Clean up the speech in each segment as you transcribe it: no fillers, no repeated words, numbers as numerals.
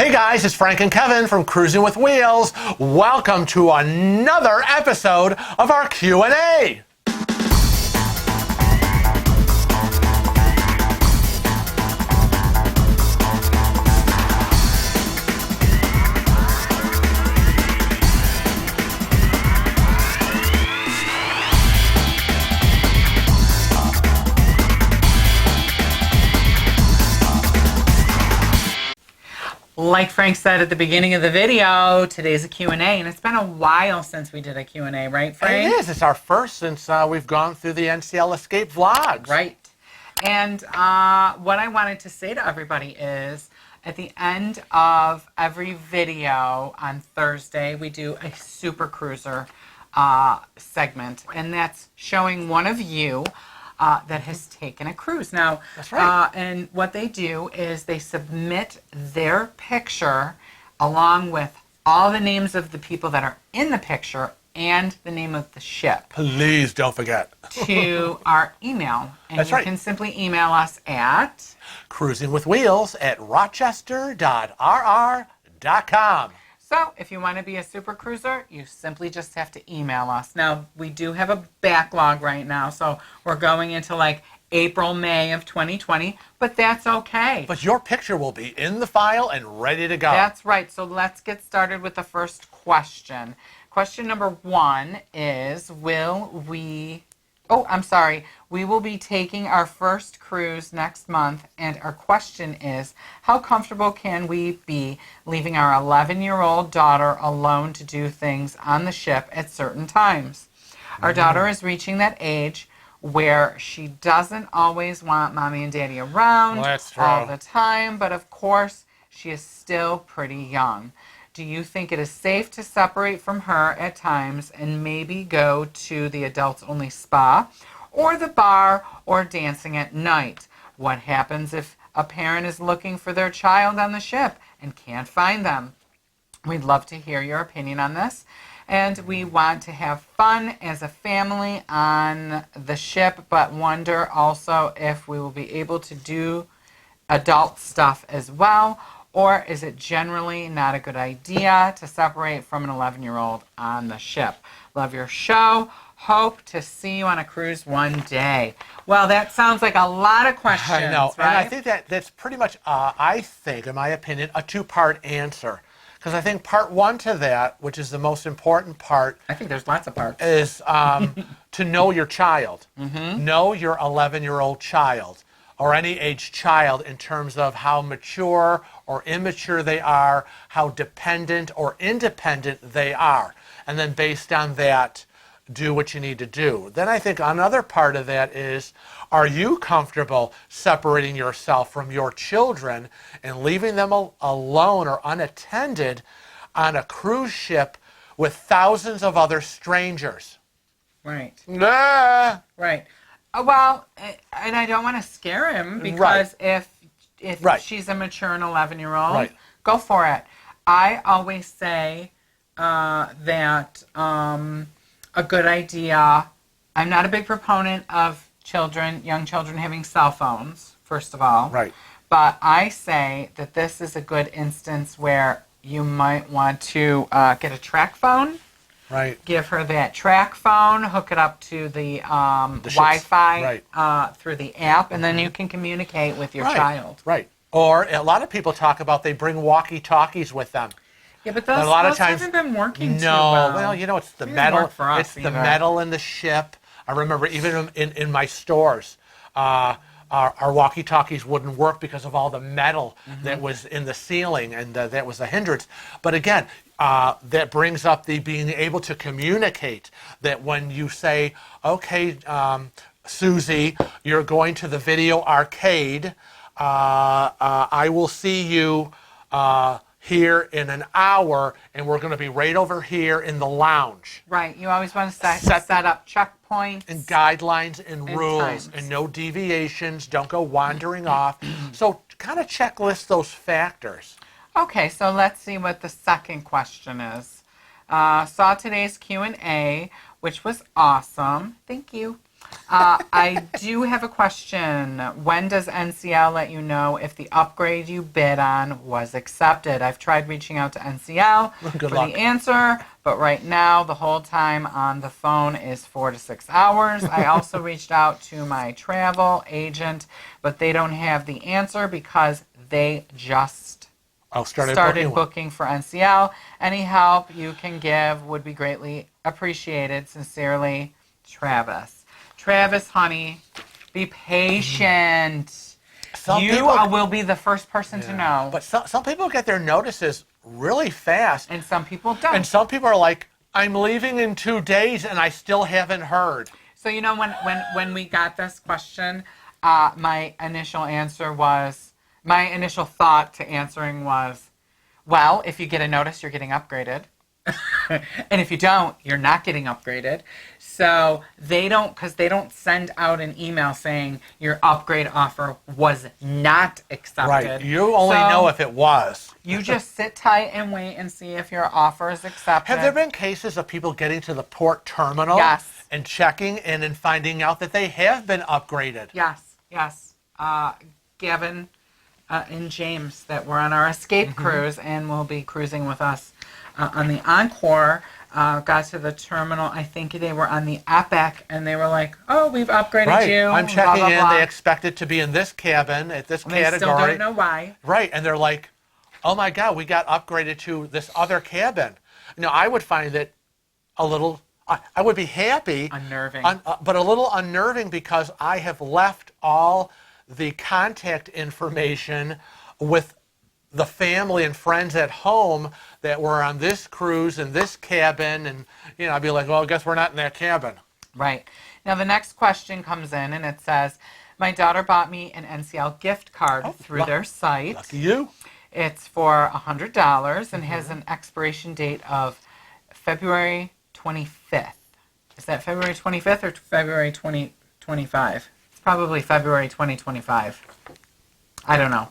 Hey guys, it's Frank and Kevin from Cruising with Wheels. Welcome to another episode of our Q&A. Like Frank said at the beginning of the video, today's a Q&A, and it's been a while since we did a Q&A, right, Frank? It is. It's our first since we've gone through the NCL Escape vlogs. Right. And what I wanted to say to everybody is, at the end of every video on Thursday, we do a Super Cruiser segment, and that's showing one of you that has taken a cruise. Now, that's right. And what they do is they submit their picture along with all the names of the people that are in the picture and the name of the ship. Please don't forget. To our email. And That's you right. can simply email us at cruisingwithwheels@rochester.rr.com. So if you want to be a super cruiser, you simply just have to email us. Now, we do have a backlog right now, so we're going into like April, May of 2020, but that's okay. But your picture will be in the file and ready to go. That's right. So let's get started with the first question. Question number 1 is, we will be taking our first cruise next month, and our question is, how comfortable can we be leaving our 11-year-old daughter alone to do things on the ship at certain times? Our daughter is reaching that age where she doesn't always want mommy and daddy around all the time, but of course, she is still pretty young. Do you think it is safe to separate from her at times and maybe go to the adults-only spa or the bar or dancing at night? What happens if a parent is looking for their child on the ship and can't find them? We'd love to hear your opinion on this. And we want to have fun as a family on the ship, but wonder also if we will be able to do adult stuff as well. Or is it generally not a good idea to separate from an 11-year-old on the ship? Love your show. Hope to see you on a cruise one day. Well, that sounds like a lot of questions, I know, right? and I think that's pretty much, I think, in my opinion, a two-part answer. Because I think part one to that, which is the most important part, I think there's lots of parts, is to know your child. Know your 11-year-old child, or any age child, in terms of how mature or immature they are, how dependent or independent they are. And then based on that, do what you need to do. Then I think another part of that is, are you comfortable separating yourself from your children and leaving them alone or unattended on a cruise ship with thousands of other strangers? Right. Nah. Right. Well, and I don't want to scare him, because if she's a mature and 11-year-old, go for it. I always say that a good idea, I'm not a big proponent of young children having cell phones, first of all. Right. But I say that this is a good instance where you might want to get a track phone. Right. Give her that track phone, hook it up to the Wi-Fi through the app, and then you can communicate with your child. Right. Or a lot of people talk about they bring walkie-talkies with them. Yeah, but those haven't been working too well. Well, you know, it's the metal. It's the metal in the ship. I remember even in my stores, our walkie-talkies wouldn't work because of all the metal that was in the ceiling, and that was a hindrance. But again, that brings up the being able to communicate, that when you say, okay, Susie, you're going to the video arcade, I will see you here in an hour, and we're going to be right over here in the lounge. Right. You always want to set up checkpoints. And guidelines and rules and no deviations. Don't go wandering off. So kind of checklist those factors. Okay, so let's see what the second question is. Saw today's Q&A, which was awesome. Thank you. I do have a question. When does NCL let you know if the upgrade you bid on was accepted? I've tried reaching out to NCL Good for luck. the answer, but right now the whole time on the phone is 4 to 6 hours. I also reached out to my travel agent, but they don't have the answer because they just started booking for NCL. Any help you can give would be greatly appreciated. Sincerely, Travis. Travis, honey, be patient. You will be the first person to know. But some people get their notices really fast. And some people don't. And some people are like, I'm leaving in 2 days and I still haven't heard. So, you know, when we got this question, my initial thought to answering was, well, if you get a notice, you're getting upgraded. And if you don't, you're not getting upgraded. So they don't send out an email saying your upgrade offer was not accepted. Right. You only know if it was. You just sit tight and wait and see if your offer is accepted. Have there been cases of people getting to the port terminal and checking and then finding out that they have been upgraded? Yes. Gavin and James that were on our escape cruise and will be cruising with us on the Encore, got to the terminal. I think they were on the Epic, and they were like, "Oh, we've upgraded you." I'm checking in. Blah. They expect it to be in this cabin at this category. They still don't know why. Right, and they're like, "Oh my God, we got upgraded to this other cabin." Now, I would find it a little. I would be happy, unnerving, but a little unnerving because I have left all the contact information with the family and friends at home that were on this cruise and this cabin, and I'd be like, well, I guess we're not in that cabin. Right. Now the next question comes in and it says, my daughter bought me an NCL gift card through their site. Lucky you. It's for $100 and has an expiration date of February 25th. Is that February 25th or February 2025? It's probably February 2025. I don't know.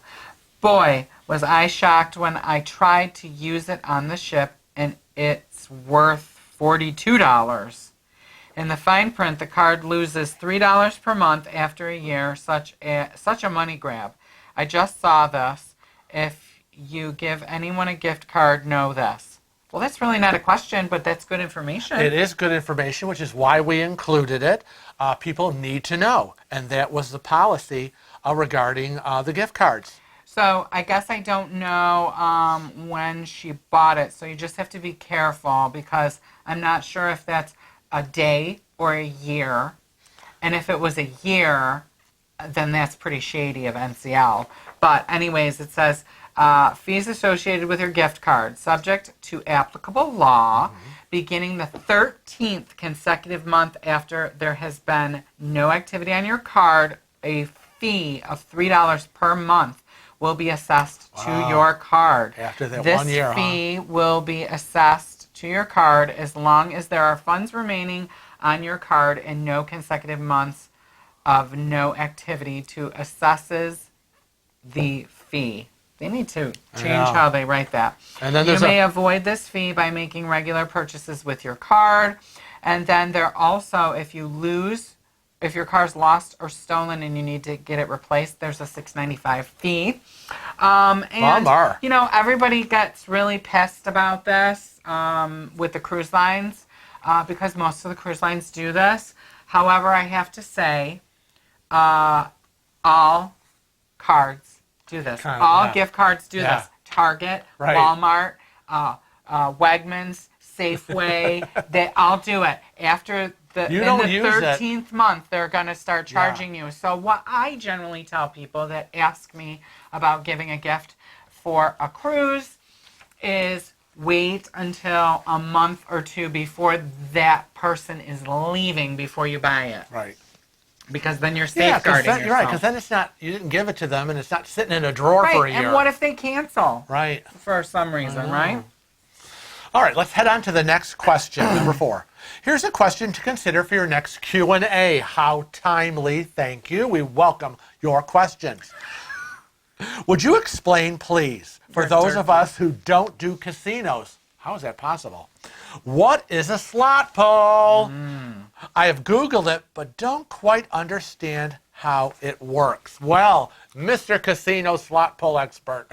Boy, was I shocked when I tried to use it on the ship, and it's worth $42. In the fine print, the card loses $3 per month after a year. Such a money grab. I just saw this. If you give anyone a gift card, know this. Well, that's really not a question, but that's good information. It is good information, which is why we included it. People need to know, and that was the policy regarding the gift cards. So I guess I don't know when she bought it, so you just have to be careful because I'm not sure if that's a day or a year. And if it was a year, then that's pretty shady of NCL. But anyways, it says fees associated with your gift card, subject to applicable law, beginning the 13th consecutive month after there has been no activity on your card, a fee of $3 per month will be assessed to your card. After that 1 year, this fee will be assessed to your card as long as there are funds remaining on your card and no consecutive months of no activity to assesses the fee. They need to change how they write that. And then you may avoid this fee by making regular purchases with your card. And then there also, if your car's lost or stolen and you need to get it replaced, there's a $6.95 fee. And everybody gets really pissed about this with the cruise lines because most of the cruise lines do this. However, I have to say, all cards do this. All gift cards do this. Target, Walmart, Wegmans, Safeway, they all do it. After in the 13th month, they're going to start charging you. So what I generally tell people that ask me about giving a gift for a cruise is wait until a month or two before that person is leaving before you buy it. Right. Because then you're safeguarding yourself. You're right, because then it's not, you didn't give it to them and it's not sitting in a drawer for a year. And what if they cancel? Right. For some reason, right? All right, let's head on to the next question, number 4. Here's a question to consider for your next Q&A. How timely, thank you. We welcome your questions. Would you explain, please, for those of us who don't do casinos, How is that possible? What is a slot pole? I have Googled it, but don't quite understand how it works. Well, Mr. Casino slot pole expert.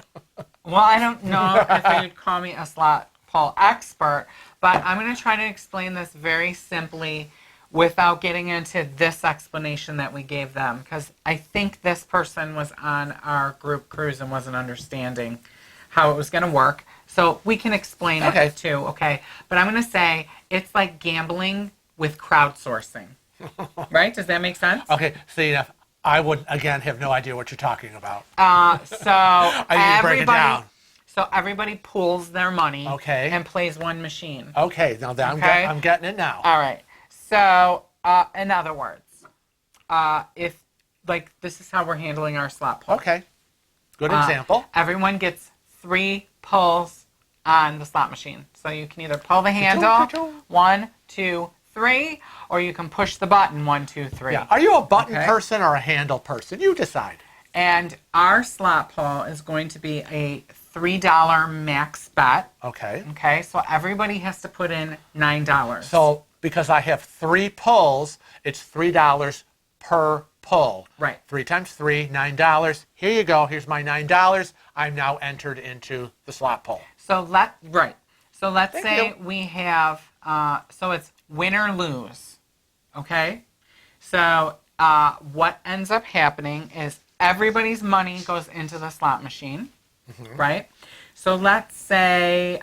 Well, I don't know if you'd call me a slot pole expert, but I'm going to try to explain this very simply without getting into this explanation that we gave them, because I think this person was on our group cruise and wasn't understanding how it was going to work. So we can explain it too, okay? But I'm going to say it's like gambling with crowdsourcing, right? Does that make sense? Okay, see, I would, again, have no idea what you're talking about. So I need to break it down. So everybody pools their money and plays one machine. Okay, now that I'm getting it now. All right. So, in other words, if, like, this is how we're handling our slot pull. Okay, good example. Everyone gets 3 pulls on the slot machine. So you can either pull the handle, 1, 2, 3, or you can push the button, 1, 2, 3. Yeah. Are you a button person or a handle person? You decide. And our slot pull is going to be a $3 max bet. Okay. Okay, so everybody has to put in $9. So because I have 3 pulls, it's $3 per pull. Right. 3 times 3, $9. Here you go. Here's my $9. I'm now entered into the slot pull. So let's say we have, so it's win or lose. Okay. So what ends up happening is everybody's money goes into the slot machine, right? So let's say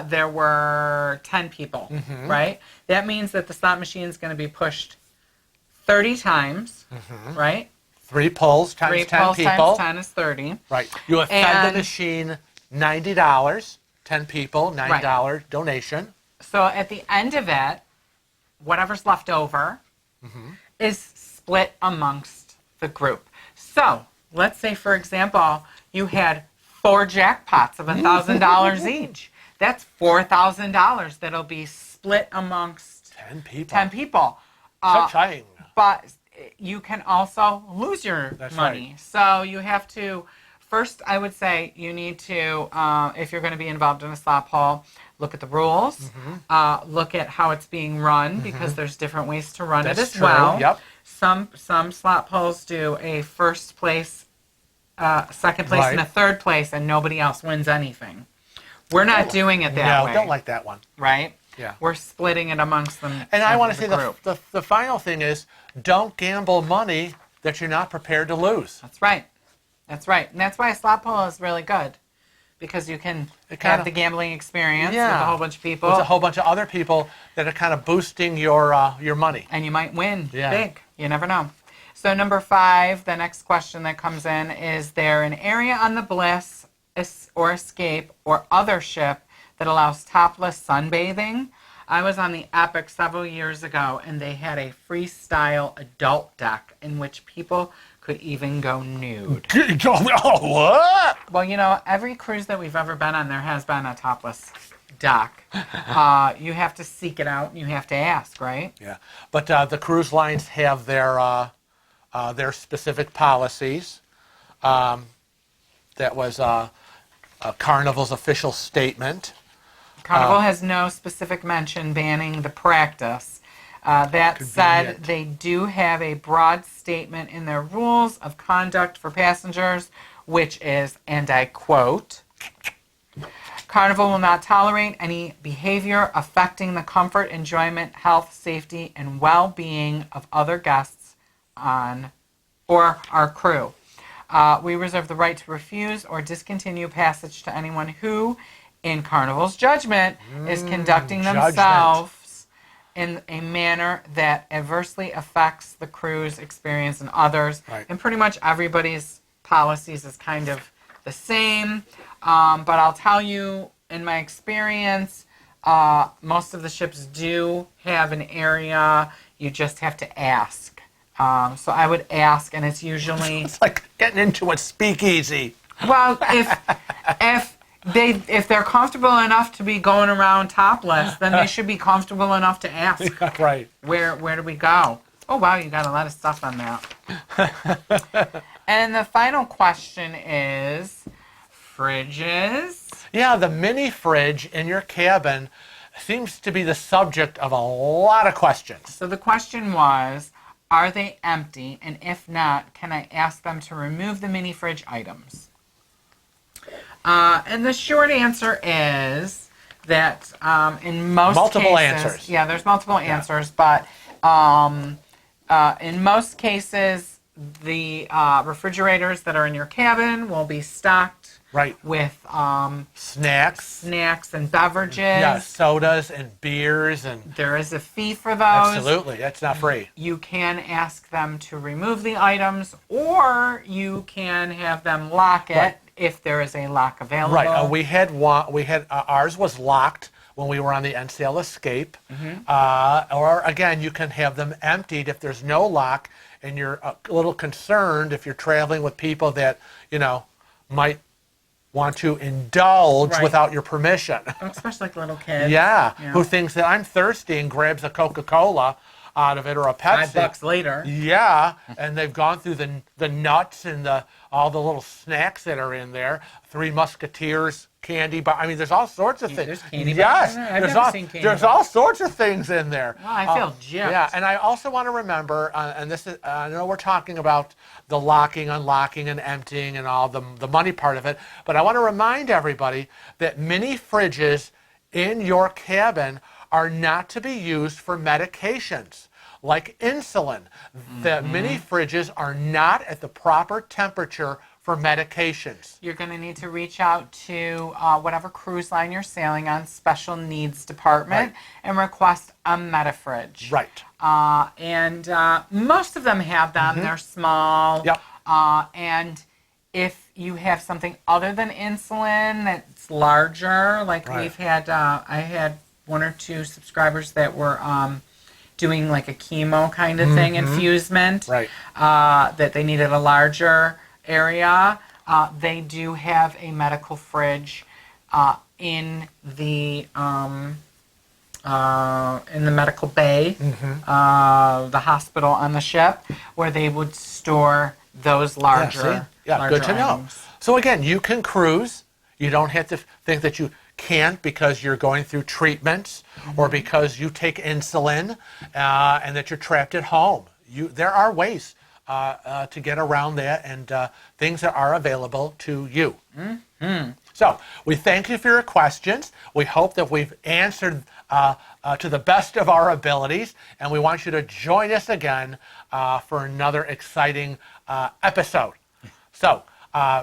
there were 10 people, right? That means that the slot machine is going to be pushed 30 times, right? 3 pulls times 3 10 pulls people. times 10 is 30. Right. You have fed the machine $90, 10 people, $9 donation. So at the end of it, whatever's left over is split amongst the group. So let's say, for example, you had 4 jackpots of $1,000 each. That's $4,000 that'll be split amongst 10 people. 10 people. So exciting. But you can also lose your money. Right. So you have to, first I would say you need to, if you're going to be involved in a slot pull, look at the rules, look at how it's being run, because there's different ways to run it as well. Yep. Some slot pulls do a first place, second place, and a third place, and nobody else wins anything. We're not doing it that way. No, don't like that one. Right? Yeah. We're splitting it amongst them. And I want to say the final thing is, don't gamble money that you're not prepared to lose. That's right. That's right. And that's why a slot pull is really good. Because you can have the gambling experience with a whole bunch of people. With a whole bunch of other people that are kind of boosting your money. And you might win big. You never know. So number 5, the next question that comes in, is there an area on the Bliss or Escape or other ship that allows topless sunbathing? I was on the Epic several years ago, and they had a freestyle adult deck in which people could even go nude. What? Well, you know, every cruise that we've ever been on, there has been a topless deck. You have to seek it out, and you have to ask, right? Yeah, but the cruise lines have their specific policies. That was Carnival's official statement. Carnival has no specific mention banning the practice. That said, they do have a broad statement in their rules of conduct for passengers, which is, and I quote, Carnival will not tolerate any behavior affecting the comfort, enjoyment, health, safety, and well-being of other guests on or our crew. We reserve the right to refuse or discontinue passage to anyone who, in Carnival's judgment, is conducting themselves in a manner that adversely affects the cruise experience and others. Right. And pretty much everybody's policies is kind of the same. But I'll tell you, in my experience, most of the ships do have an area. You just have to ask. So I would ask, and it's usually... It's like getting into a speakeasy. Well, if they're comfortable enough to be going around topless, then they should be comfortable enough to ask. Right. Where do we go? Oh, wow, you got a lot of stuff on that. And the final question is, Fridges. Yeah, the mini fridge in your cabin seems to be the subject of a lot of questions. So the question was, are they empty? And if not, can I ask them to remove the mini fridge items? And the short answer is that in most multiple cases, answers. Yeah, there's multiple answers, but in most cases, the refrigerators that are in your cabin will be stocked with snacks and beverages. Yeah, sodas and beers. And there is a fee for those. Absolutely, that's not free. You can ask them to remove the items, or you can have them lock it if there is a lock available. Right. We had ours was locked when we were on the NCL Escape. Or again, you can have them emptied if there's no lock and you're a little concerned if you're traveling with people that might want to indulge without your permission. Especially like little kids. Yeah, who thinks that I'm thirsty and grabs a Coca-Cola out of it or a Pepsi. $5 later. Yeah, and they've gone through the nuts and all the little snacks that are in there. Three Musketeers candy, but I mean, there's all sorts of things. There's candy yes, bars in there? I've never seen candy there's bars. all sorts of things in there. Wow, I feel gypped. Yeah, and I also want to remember, and this is, I know we're talking about the locking, unlocking, and emptying, and all the money part of it, but I want to remind everybody that mini fridges in your cabin are not to be used for medications like insulin. The mini fridges are not at the proper temperature for medications. You're going to need to reach out to whatever cruise line you're sailing on, special needs department, and request a MetaFridge. Right. And most of them have them. They're small. Yep. And if you have something other than insulin that's larger, like we've had, I had one or two subscribers that were doing like a chemo kind of thing, infusement, that they needed a larger area. They do have a medical fridge in the medical bay, the hospital on the ship, where they would store those larger. Good to know. items. So again, you can cruise. You don't have to think that you can't because you're going through treatments or because you take insulin and that you're trapped at home. There are ways to get around that and things that are available to you. So we thank you for your questions. We hope that we've answered to the best of our abilities, and we want you to join us again for another exciting episode. So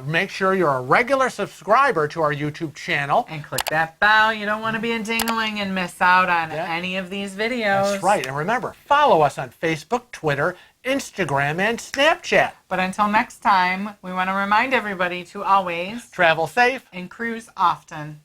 make sure you're a regular subscriber to our YouTube channel. And click that bell. You don't want to be a dingling and miss out on any of these videos. That's right. And remember, follow us on Facebook, Twitter, Instagram, and Snapchat. But until next time, we want to remind everybody to always travel safe and cruise often.